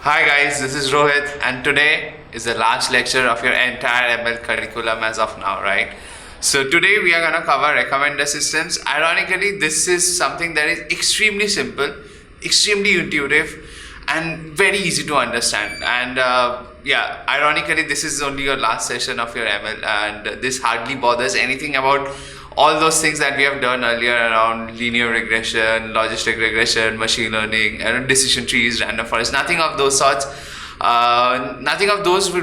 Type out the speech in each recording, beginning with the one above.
Hi guys, this is Rohit and today is the last lecture of your entire ML curriculum as of now, right? So today we are going to cover recommender systems. Ironically, this is something that is extremely simple, extremely intuitive and very easy to understand. And ironically, this is only your last session of your ML and this hardly bothers anything about all those things that we have done earlier around linear regression, logistic regression, machine learning, and decision trees, random forest. Nothing of those sorts. Nothing of those we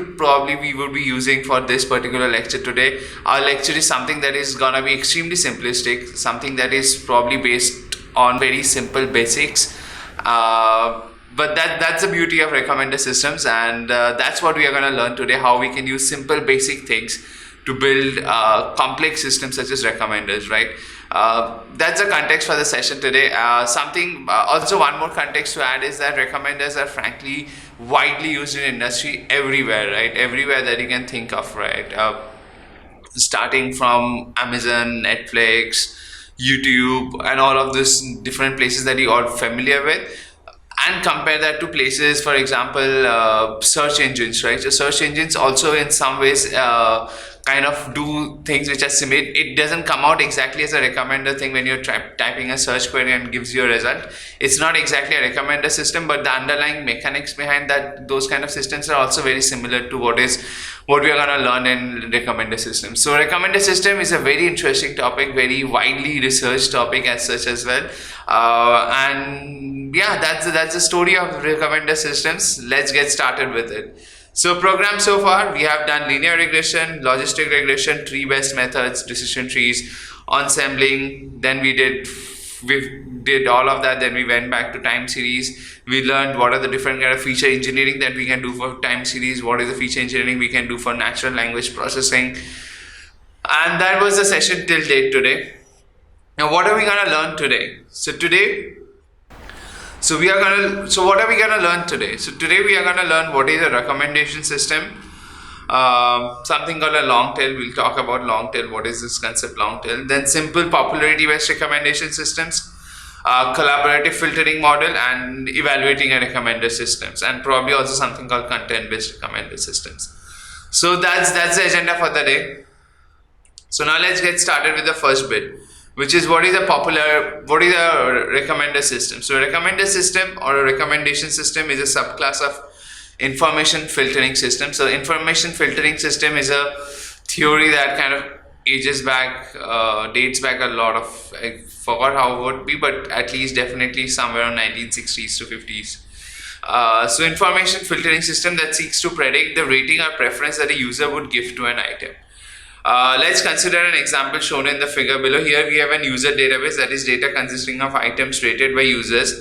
would be using for this particular lecture today. Our lecture is something that is gonna be extremely simplistic, something that is probably based on very simple basics. But that's the beauty of recommender systems, and that's what we are gonna learn today. How we can use simple basic things to build complex systems such as recommenders, right? That's the context for the session today. Also one more context to add is that recommenders are frankly widely used in industry everywhere, right? Everywhere that you can think of, right? Starting from Amazon, Netflix, YouTube, and all of these different places that you are familiar with. And compare that to places, for example, search engines, right? So search engines also in some ways kind of do things which are similar. It doesn't come out exactly as a recommender thing when you're typing a search query and gives you a result. It's not exactly a recommender system, but the underlying mechanics behind that, those kind of systems are also very similar to what we are going to learn in recommender systems. So recommender system is a very interesting topic, very widely researched topic as such as well. And yeah, that's the story of recommender systems. Let's get started with it. So program so far, we have done linear regression, logistic regression, tree-based methods, decision trees, ensembling. Then we did all of that. Then we went back to time series. We learned what are the different kind of feature engineering that we can do for time series. What is the feature engineering we can do for natural language processing. And that was the session till date today. Now what are we going to learn today? What are we going to learn today? So today we are going to learn what is a recommendation system, something called a long tail. We'll talk about long tail. What is this concept, long tail? Then simple popularity based recommendation systems, collaborative filtering model, and evaluating a recommender systems, and probably also something called content based recommender systems. So that's the agenda for the day. So now let's get started with the first bit, which is what is a recommender system. So a recommender system or a recommendation system is a subclass of information filtering system. So information filtering system is a theory that kind of dates back a lot of, I forgot how it would be, but at least definitely somewhere around 1960s to 50s. So information filtering system that seeks to predict the rating or preference that a user would give to an item. Let's consider an example shown in the figure below. Here we have an user database, that is data consisting of items rated by users.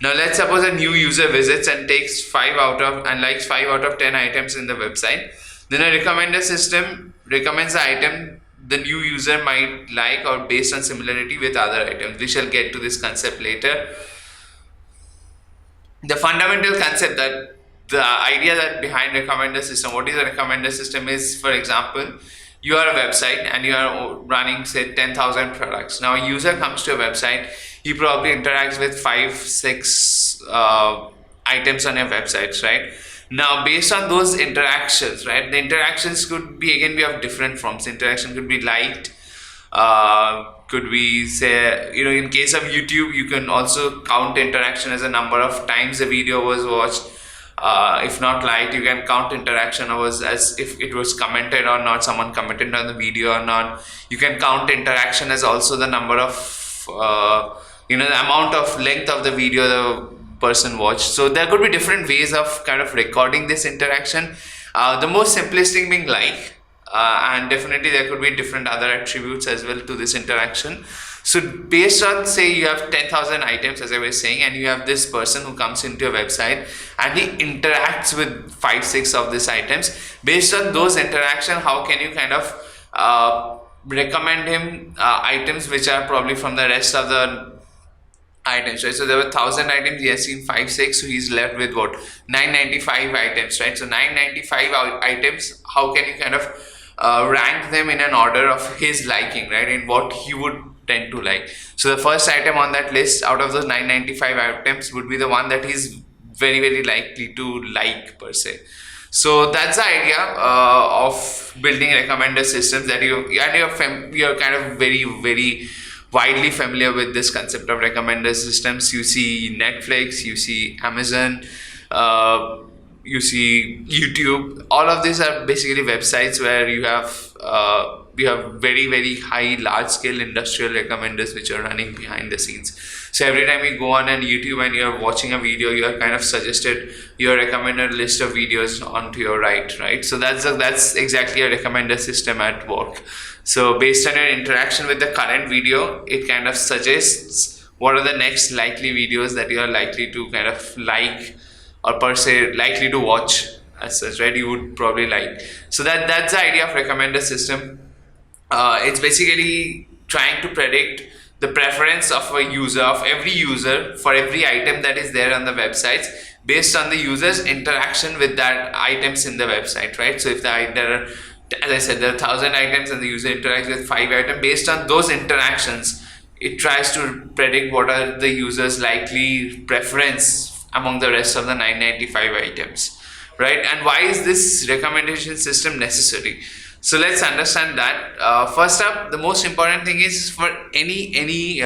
Now let's suppose a new user visits and likes 5 out of 10 items in the website. Then a recommender system recommends the item the new user might like or based on similarity with other items. We shall get to this concept later. The fundamental concept, that the idea that behind recommender system, what is a recommender system is, for example, you are a website and you are running say 10,000 products. Now a user comes to a website, he probably interacts with 5-6 items on your websites, right? Now based on those interactions, right, the interactions could be of different forms. Interaction could be liked, could be say, in case of YouTube, you can also count interaction as a number of times the video was watched. If not liked, you can count interaction as if it was commented or not, someone commented on the video or not. You can count interaction as also the number of the amount of length of the video the person watched. So there could be different ways of kind of recording this interaction, the most simplistic being like, and definitely there could be different other attributes as well to this interaction. So based on, say you have 10,000 items, as I was saying, and you have this person who comes into a website and he interacts with 5-6 of these items. Based on those interactions, how can you kind of recommend him items which are probably from the rest of the items, right? So there were 1,000 items, he has seen 5-6, so he's left with what, 995 items, right? So 995 items, how can you kind of rank them in an order of his liking, right, in what he would tend to like. So the first item on that list out of those 995 items would be the one that he's very very likely to like per se. So that's the idea of building recommender systems, that you're kind of very very widely familiar with this concept of recommender systems. You see Netflix, you see Amazon, uh, you see YouTube. All of these are basically websites where you have very very high large scale industrial recommenders which are running behind the scenes. So every time you go on YouTube and you're watching a video, you are kind of suggested your recommended list of videos onto your right. So that's exactly a recommender system at work. So based on your interaction with the current video, it kind of suggests what are the next likely videos that you are likely to kind of like, or per se likely to watch as such, right? You would probably like. So that's the idea of recommender system. It's basically trying to predict the preference of every user for every item that is there on the websites, based on the user's interaction with that items in the website, right? So if as I said, there are 1,000 items and the user interacts with 5 items, based on those interactions, it tries to predict what are the user's likely preference among the rest of the 995 items, right? And why is this recommendation system necessary? So let's understand that. First up, the most important thing is for any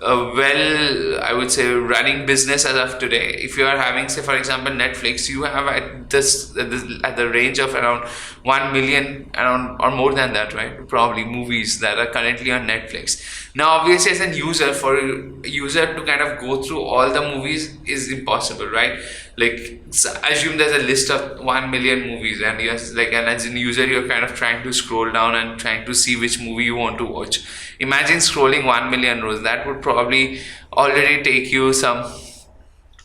well, I would say, running business as of today. If you are having, say for example, Netflix, you have at the range of around 1 million, around or more than that, right? Probably movies that are currently on Netflix. Now, obviously, as a user, for a user to kind of go through all the movies is impossible, right? Like, assume there's a list of 1 million movies, and and as a user, you're kind of trying to scroll down and trying to see which movie you want to watch. Imagine scrolling 1 million rows. That would probably already take you some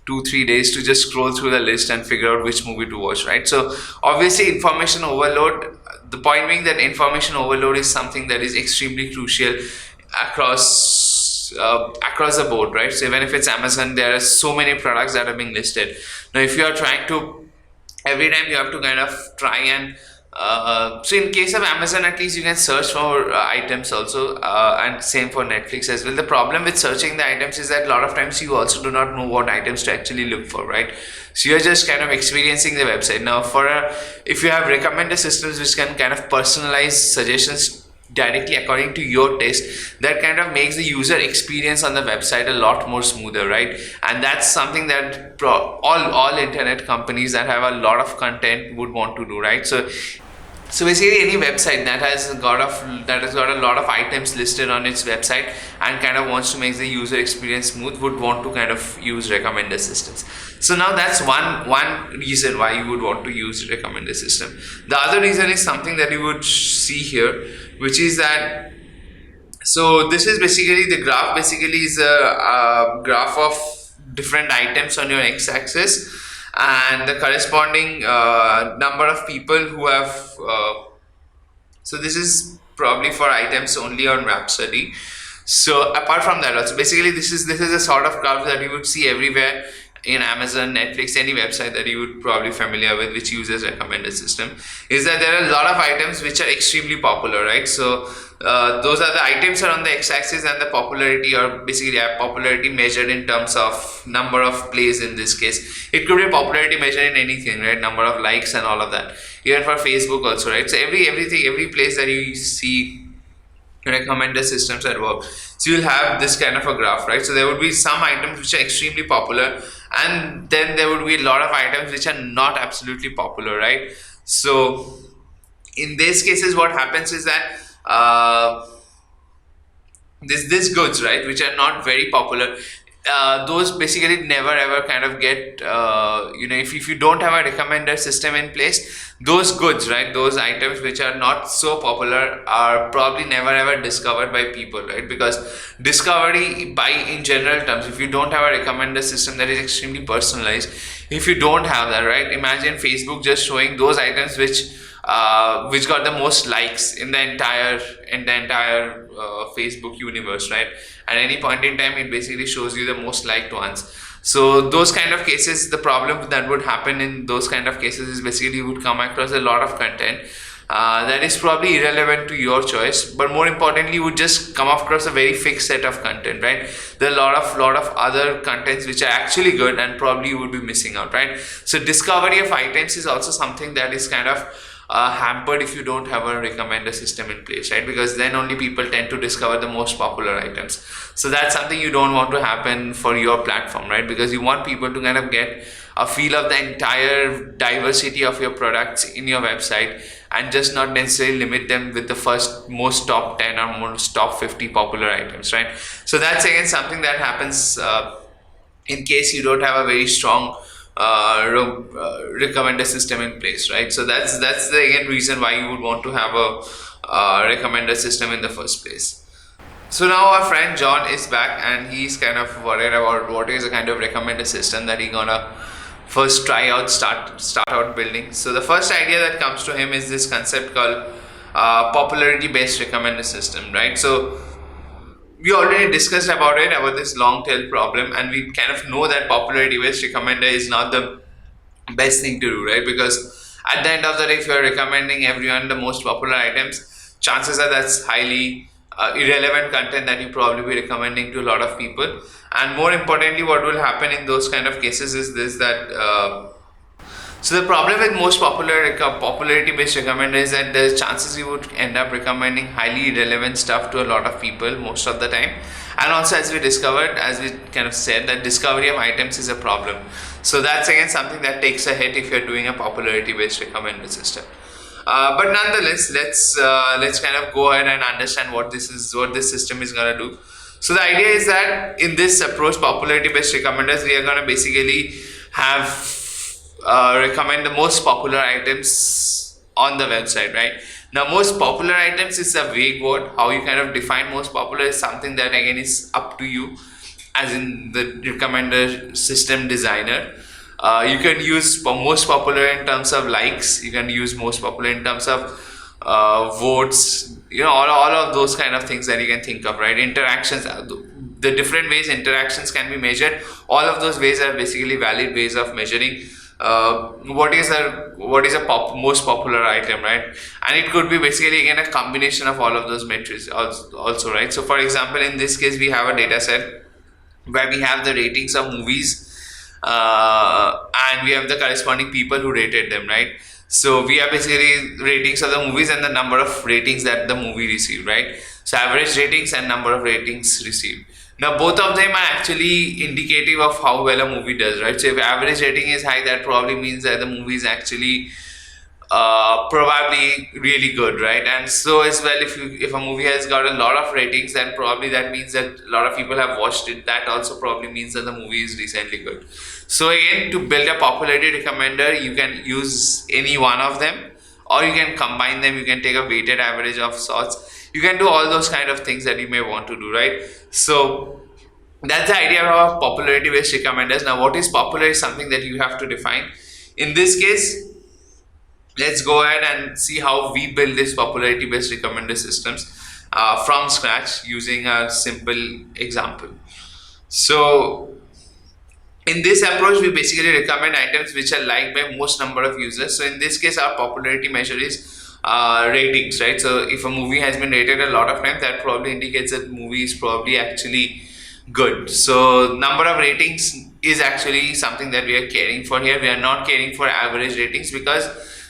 2-3 days to just scroll through the list and figure out which movie to watch, right? So obviously information overload, the point being that information overload is something that is extremely crucial across the board, right? So even if it's Amazon, there are so many products that are being listed. Now if you are trying to, every time you have to kind of try and so in case of Amazon, at least you can search for items also, and same for Netflix as well. The problem with searching the items is that a lot of times you also do not know what items to actually look for, right? So you're just kind of experiencing the website. Now if you have recommender systems which can kind of personalize suggestions directly according to your taste, that kind of makes the user experience on the website a lot more smoother, right? And that's something that all internet companies that have a lot of content would want to do, right? So basically any website that has got a lot of items listed on its website and kind of wants to make the user experience smooth would want to kind of use recommender systems. So now that's one reason why you would want to use recommender system. The other reason is something that you would see here, which is that, so this is basically the graph. Basically is a graph of different items on your x-axis and the corresponding number of people who have so this is probably for items only on Rhapsody. So apart from that also, basically this is a sort of graph that you would see everywhere in Amazon, Netflix, any website that you would probably familiar with which uses recommender system, is that there are a lot of items which are extremely popular, right? So those are the items are on the x-axis, and the popularity, or basically popularity measured in terms of number of plays. In this case, it could be popularity measured in anything, right? Number of likes and all of that. Even for Facebook also, right? So every place that you see recommender systems at work, so you'll have this kind of a graph, right? So there would be some items which are extremely popular, and then there would be a lot of items which are not absolutely popular, right? So in these cases what happens is that this goods, right, which are not very popular, those basically never ever kind of get if you don't have a recommender system in place, those goods, right, those items which are not so popular are probably never ever discovered by people, right? Because discovery by in general terms, if you don't have a recommender system that is extremely personalized, if you don't have that, right, imagine Facebook just showing those items which got the most likes in the entire Facebook universe, right? At any point in time, it basically shows you the most liked ones. So those kind of cases, the problem that would happen in those kind of cases is basically you would come across a lot of content that is probably irrelevant to your choice, but more importantly, you would just come across a very fixed set of content, right? There are a lot of other contents which are actually good and probably you would be missing out, right? So discovery of items is also something that is kind of hampered if you don't have a recommender system in place, right? Because then only people tend to discover the most popular items. So that's something you don't want to happen for your platform, right? Because you want people to kind of get a feel of the entire diversity of your products in your website, and just not necessarily limit them with the first most top 10 or most top 50 popular items, right? So that's again something that happens in case you don't have a very strong recommender system in place, right? So that's the again reason why you would want to have a recommender system in the first place. So now our friend John is back and he's kind of worried about what is the kind of recommender system that he gonna first try out, start out building. So the first idea that comes to him is this concept called popularity based recommender system, right? So we already discussed about this long tail problem, and we kind of know that popularity based recommender is not the best thing to do, right? Because at the end of the day, if you're recommending everyone the most popular items, chances are that's highly irrelevant content that you probably be recommending to a lot of people. And more importantly, what will happen in those kind of cases is this, that so the problem with most popularity based recommender is that there's chances you would end up recommending highly irrelevant stuff to a lot of people most of the time. And also, as we kind of said, that discovery of items is a problem. So that's again something that takes a hit if you're doing a popularity based recommender system. But nonetheless, let's kind of go ahead and understand what this system is gonna do. So the idea is that in this approach, popularity based recommenders, we are gonna basically have recommend the most popular items on the website, right? Now, most popular items is a vague word. How you kind of define most popular is something that again is up to you, as in the recommender system designer. You can use most popular in terms of likes. You can use most popular in terms of votes. All of those kind of things that you can think of, right? Interactions, the different ways interactions can be measured. All of those ways are basically valid ways of measuring what is a most popular item, right? And it could be basically again a combination of all of those metrics also, right? So for example, in this case, we have a data set where we have the ratings of movies and we have the corresponding people who rated them, right? So we have basically ratings of the movies and the number of ratings that the movie received, right? So average ratings and number of ratings received. Now both of them are actually indicative of how well a movie does, right? So if average rating is high, that probably means that the movie is actually probably really good, right? And so as well, if a movie has got a lot of ratings, then probably that means that a lot of people have watched it. That also probably means that the movie is recently good. So again, to build a popularity recommender, you can use any one of them, or you can combine them. You can take a weighted average of sorts. You can do all those kind of things that you may want to do, right? So that's the idea of popularity based recommenders. Now, what is popular is something that you have to define. In this case, let's go ahead and see how we build this popularity based recommender systems from scratch using a simple example. So in this approach, we basically recommend items which are liked by most number of users. So in this case, our popularity measure is ratings, right? So if a movie has been rated a lot of times, that probably indicates that the movie is probably actually good. So number of ratings is actually something that we are caring for here. We are not caring for average ratings, because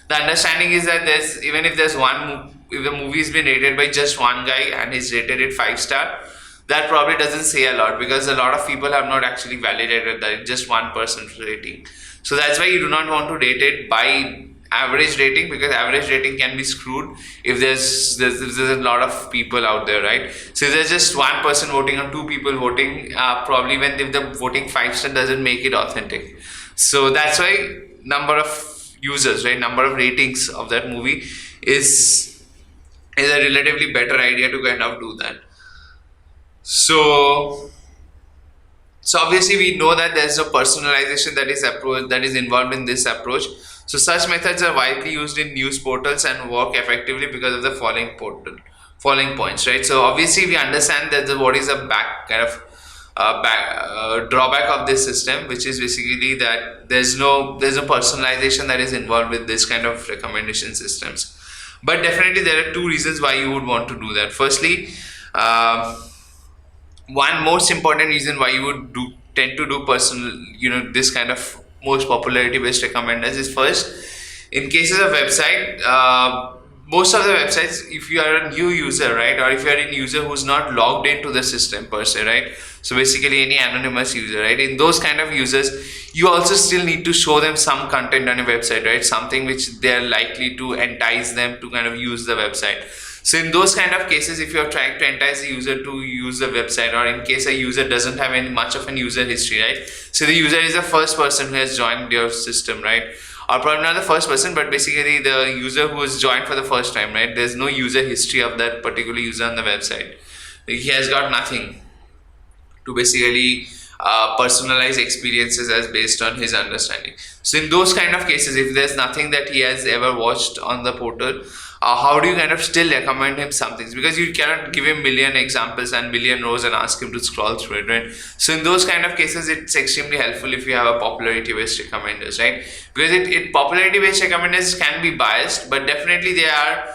the understanding is that if the movie has been rated by just one guy and he's rated it 5-star, that probably doesn't say a lot, because a lot of people have not actually validated that it's just one person's rating. So that's why you do not want to rate it by average rating, because average rating can be screwed if there's a lot of people out there, right? So if there's just one person voting or two people voting, probably if the voting 5-star doesn't make it authentic. So that's why number of users, right, number of ratings of that movie is a relatively better idea to kind of do that. So obviously we know that there's a personalization that is involved in this approach. So such methods are widely used in news portals and work effectively because of the following points, right? So obviously we understand that what is a drawback of this system, which is basically that there's no personalization that is involved with this kind of recommendation systems. But definitely there are two reasons why you would want to do that. Firstly, uh, one most important reason why you would do tend to do personal, this kind of most popularity based recommenders is, first, in cases of website, most of the websites, if you are a new user, right, or if you are a user who's not logged into the system per se, right, so basically any anonymous user, right, in those kind of users, you also still need to show them some content on a website, right, something which they are likely to entice them to kind of use the website. So in those kind of cases, if you're trying to entice the user to use the website, or in case a user doesn't have any much of an user history, right? So the user is the first person who has joined your system, right? Or probably not the first person, but basically the user who has joined for the first time, right? There's no user history of that particular user on the website. He has got nothing to basically personalize experiences as based on his understanding. So in those kind of cases, if there's nothing that he has ever watched on the portal, how do you kind of still recommend him some things? Because you cannot give him million examples and million rows and ask him to scroll through it, right? So in those kind of cases, it's extremely helpful if you have a popularity based recommenders, right? Because it popularity based recommenders can be biased, but definitely they are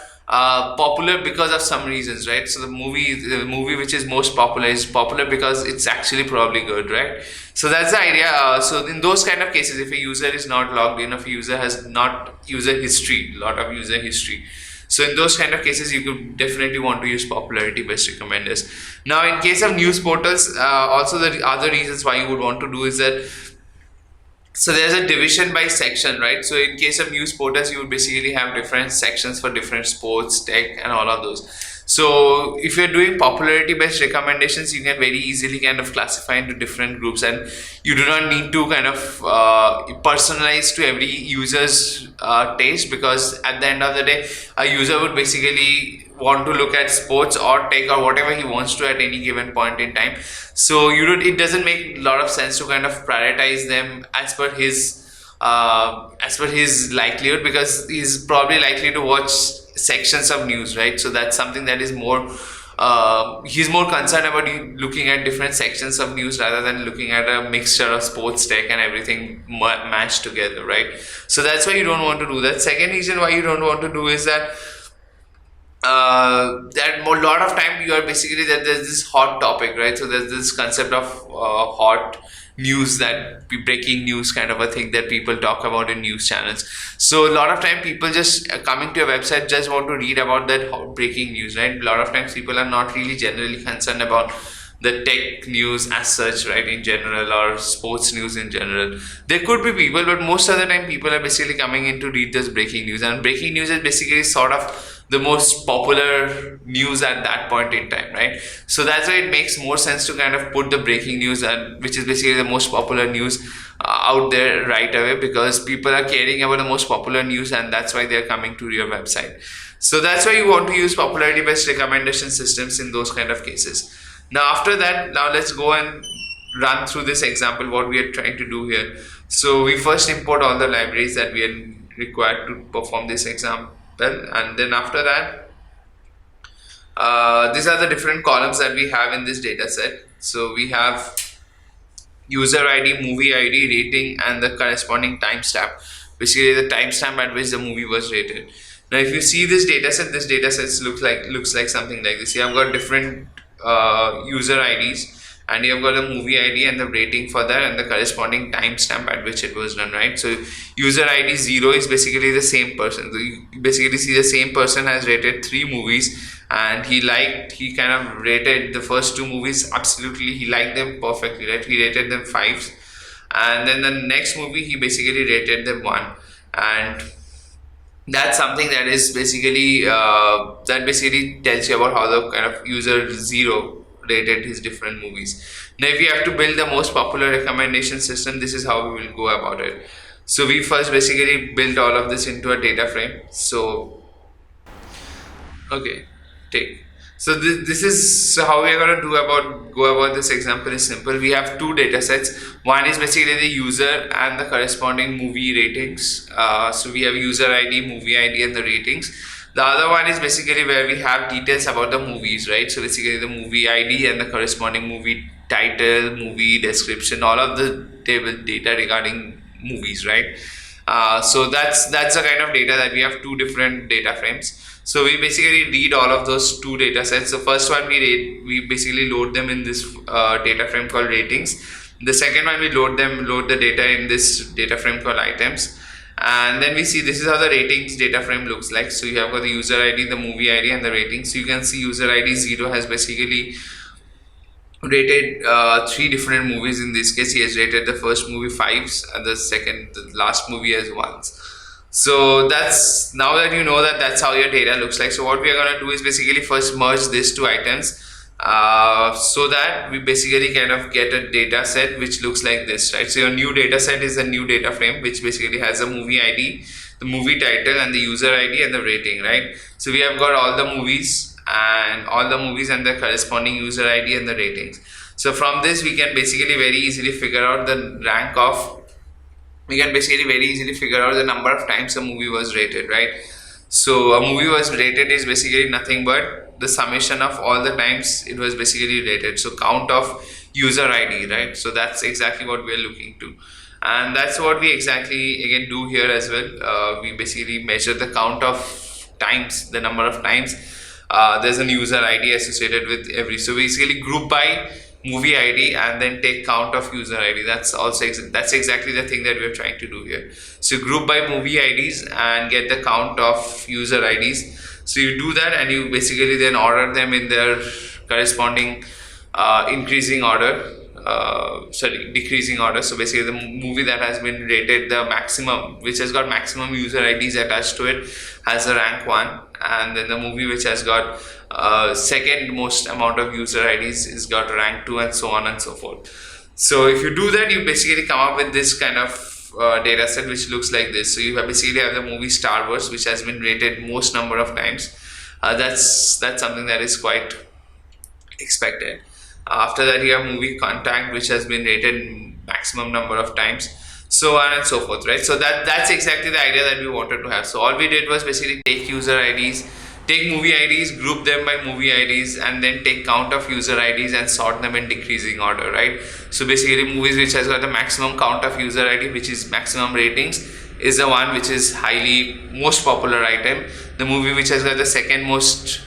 popular because of some reasons, right? So the movie which is most popular is popular because it's actually probably good, right? So that's the idea. So in those kind of cases, if a user is not logged in, if a user has not user history, lot of user history, so in those kind of cases, you could definitely want to use popularity based recommenders. Now, in case of news portals, also the other reasons why you would want to do is that, so there's a division by section, right? So in case of news portals, you would basically have different sections for different sports, tech, and all of those. So if you're doing popularity based recommendations, you can very easily kind of classify into different groups, and you do not need to kind of personalize to every user's taste, because at the end of the day, a user would basically want to look at sports or tech or whatever he wants to at any given point in time. So it doesn't make a lot of sense to kind of prioritize them as per his likelihood, because he's probably likely to watch sections of news, right? So that's something that is more he's more concerned about you looking at different sections of news rather than looking at a mixture of sports, tech, and everything mashed together, right? So that's why you don't want to do that. Second reason why you don't want to do is that that a lot of time you are basically that there's this hot topic, right? So there's this concept of hot news, that breaking news kind of a thing that people talk about in news channels. So a lot of time people just coming to a website just want to read about that breaking news, right? A lot of times people are not really generally concerned about the tech news as such, right, in general, or sports news in general. There could be people, but most of the time people are basically coming in to read this breaking news, and breaking news is basically sort of the most popular news at that point in time, right? So that's why it makes more sense to kind of put the breaking news, and which is basically the most popular news out there right away, because people are caring about the most popular news, and that's why they're coming to your website. So that's why you want to use popularity based recommendation systems in those kind of cases. Now after that, now let's go and run through this example, what we are trying to do here. So we first import all the libraries that we are required to perform this example, and then after that, these are the different columns that we have in this data set. So we have user ID, movie ID, rating, and the corresponding timestamp, basically the timestamp at which the movie was rated. Now if you see this data set, looks like something like this. You have got different user IDs, and you have got a movie ID and the rating for that, and the corresponding timestamp at which it was done, right? So user ID 0 is basically the same person. So you basically see the same person has rated 3 movies, and he kind of rated the first 2 movies absolutely, he liked them perfectly, right? He rated them 5s, and then the next movie he basically rated them 1, and that's something that is basically that basically tells you about how the kind of user 0 rated his different movies. Now if you have to build the most popular recommendation system, this is how we will go about it. So we first basically build all of this into a data frame. So okay, take. So this is how we are going to go about this example is simple. We have 2 data sets. One is basically the user and the corresponding movie ratings. So we have user ID, movie ID, and the ratings. The other one is basically where we have details about the movies, right? So basically the movie ID and the corresponding movie title, movie description, all of the table data regarding movies, right? So that's the kind of data that we have 2 different data frames. So we basically read all of those two data sets. The first one we basically load them in this data frame called ratings. The second one we load the data in this data frame called items. And then we see this is how the ratings data frame looks like. So you have got the user ID, the movie ID, and the ratings. So you can see user ID 0 has basically rated three different movies. In this case, he has rated the first movie fives and the last movie as ones. So that's, now that you know that, that's how your data looks like. So what we are going to do is basically first merge these two items, so that we basically kind of get a data set which looks like this, right? So your new data set is a new data frame which basically has a movie ID, the movie title, and the user ID and the rating, right? So we have got all the movies and the corresponding user ID and the ratings. So from this we can basically very easily figure out the number of times a movie was rated, right? So a movie was rated is basically nothing but the summation of all the times it was basically rated. So count of user ID, right? So that's exactly what we are looking to, and that's what we exactly again do here as well. We basically measure the count of times, the number of times there's a user ID associated with every. So basically group by movie ID and then take count of user ID. That's exactly the thing that we're trying to do here. So group by movie IDs and get the count of user IDs. So you do that and you basically then order them in their corresponding decreasing order. So basically the movie that has been rated the maximum, which has got maximum user IDs attached to it, has a rank 1, and then the movie which has got second most amount of user IDs is got rank 2, and so on and so forth. So if you do that, you basically come up with this kind of data set which looks like this. So you basically have the movie Star Wars, which has been rated most number of times. That's something that is quite expected. After that you have movie Contact, which has been rated maximum number of times, so on and so forth, right? So that's exactly the idea that we wanted to have. So all we did was basically take user IDs, take movie IDs, group them by movie IDs, and then take count of user IDs and sort them in decreasing order, right? So basically movies which has got the maximum count of user ID, which is maximum ratings, is the one which is most popular item. The movie which has got the second most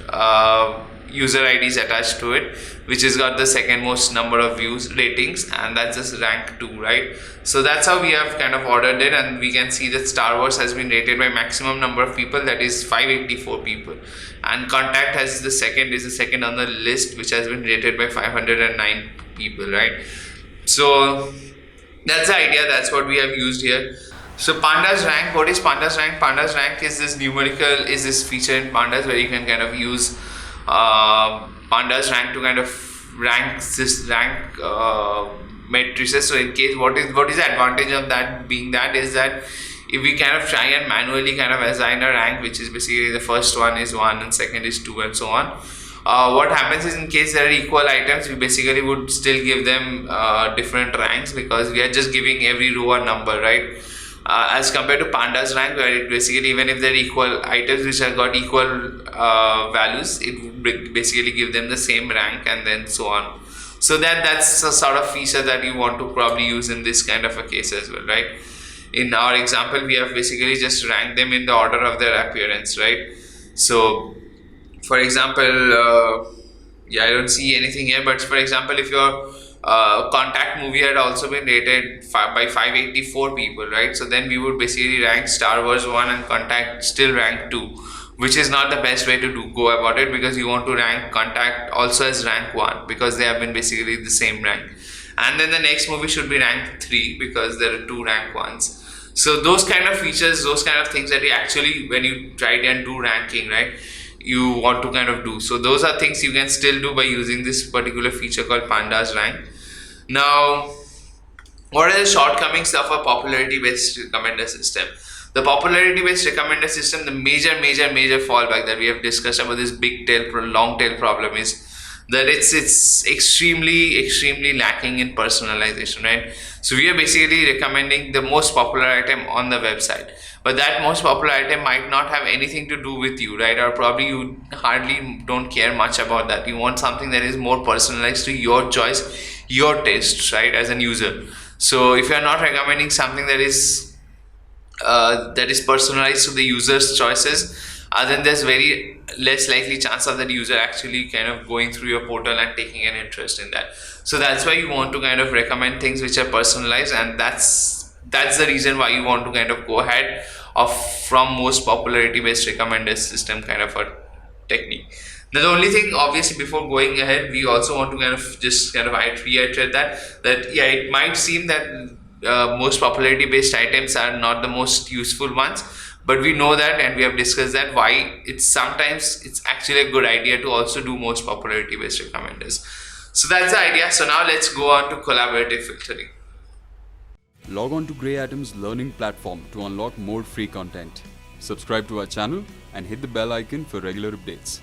user IDs attached to it, which has got the second most number of views, ratings, and that's just rank 2, right? So that's how we have kind of ordered it, and we can see that Star Wars has been rated by maximum number of people, that is 584 people, and Contact is the second on the list, which has been rated by 509 people, right? So that's the idea, that's what we have used here. So Pandas rank, what is Pandas rank? Pandas rank is this this feature in Pandas where you can kind of use Pandas rank to kind of rank matrices. So in case, what is the advantage of that being that is that if we kind of try and manually kind of assign a rank, which is basically the first one is 1 and second is 2 and so on, what happens is in case there are equal items, we basically would still give them different ranks, because we are just giving every row a number, right? As compared to Pandas rank, where it basically, even if they're equal items which have got equal values, it would basically give them the same rank, and then so on. So that's a sort of feature that you want to probably use in this kind of a case as well, right? In our example, we have basically just ranked them in the order of their appearance, right? So for example, I don't see anything here, but for example, if your Contact movie had also been rated by 584 people, right? So then we would basically rank Star Wars 1 and Contact still rank 2, which is not the best way to go about it, because you want to rank Contact also as rank 1, because they have been basically the same rank, and then the next movie should be ranked 3 because there are 2 rank 1s. So those kind of features, those kind of things that you actually, when you try and do ranking, right, you want to kind of do. So those are things you can still do by using this particular feature called Pandas rank. Now, what are the shortcomings of a popularity based recommender system? The popularity based recommender system, the major fallback that we have discussed about this long tail problem is that it's extremely lacking in personalization, right? So we are basically recommending the most popular item on the website, but that most popular item might not have anything to do with you, right? Or probably you hardly don't care much about that. You want something that is more personalized to your choice, your tastes, right, as an user. So if you are not recommending something that is personalized to the user's choices, then there's very less likely chance of that user actually kind of going through your portal and taking an interest in that. So that's why you want to kind of recommend things which are personalized, and that's the reason why you want to kind of go ahead of from most popularity based recommender system kind of a technique. Now, the only thing, obviously, before going ahead, we also want to kind of just kind of reiterate that yeah, it might seem that most popularity based items are not the most useful ones, but we know that and we have discussed that why it's sometimes it's actually a good idea to also do most popularity based recommenders. So that's the idea. So now let's go on to collaborative filtering. Log on to GreyAtom's learning platform to unlock more free content. Subscribe to our channel and hit the bell icon for regular updates.